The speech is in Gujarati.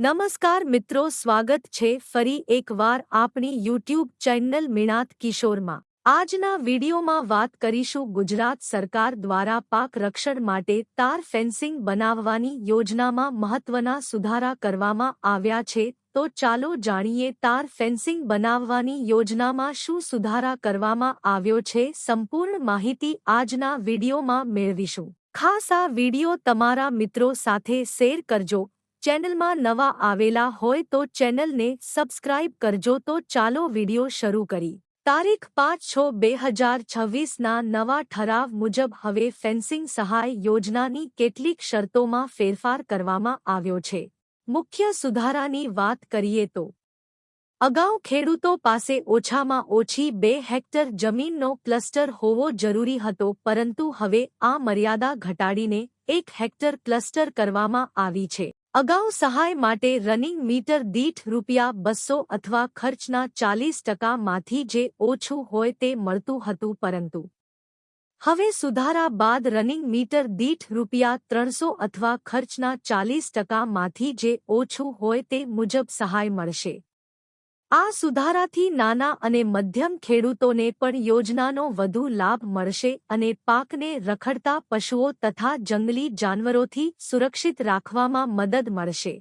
નમસ્કાર મિત્રો, સ્વાગત છે ફરી એકવાર આપણી યુટ્યુબ ચેનલ મિણાત કિશોરમાં। આજના વિડીયોમાં વાત કરીશું ગુજરાત સરકાર દ્વારા પાક રક્ષણ માટે તાર ફેન્સિંગ બનાવવાની યોજનામાં મહત્વના સુધારા કરવામાં આવ્યા છે। તો ચાલો જાણીએ તાર ફેન્સિંગ બનાવવાની યોજનામાં શું સુધારા કરવામાં આવ્યો છે। સંપૂર્ણ માહિતી આજના વિડીયોમાં મેળવીશું। ખાસ આ વિડીયો તમારા મિત્રો સાથે શેર કરજો। ચેનલમાં નવા આવેલા હોય તો ચેનલને સબસ્ક્રાઇબ કરજો। તો ચાલો વિડિયો શરૂ કરી। તારીખ 5/6/2026ના નવા ઠરાવ મુજબ હવે ફેન્સિંગ સહાય યોજનાની કેટલીક શરતોમાં ફેરફાર કરવામાં આવ્યો છે। મુખ્ય સુધારાની વાત કરીએ તો અગાઉ ખેડૂતો પાસે ઓછામાં ઓછી 2 હેક્ટર જમીનનો ક્લસ્ટર હોવો જરૂરી હતો, પરંતુ હવે આ મર્યાદા ઘટાડીને 1 હેક્ટર ક્લસ્ટર કરવામાં આવી છે। અગાઉ સહાય માટે રનિંગ મીટર દીઠ ₹200 અથવા ખર્ચના 40% માંથી જે ઓછું હોય તે મળતું હતું, પરંતુ હવે સુધારા બાદ રનિંગ મીટર દીઠ ₹300 અથવા ખર્ચના 40% માંથી જે ઓછું હોય તે મુજબ સહાય મળશે। આ સુધારાથી નાના અને મધ્યમ ખેડૂતોને પણ યોજનાનો વધુ લાભ મળશે અને પાકને રખડતા પશુઓ તથા જંગલી જાનવરોથી સુરક્ષિત રાખવામાં મદદ મળશે।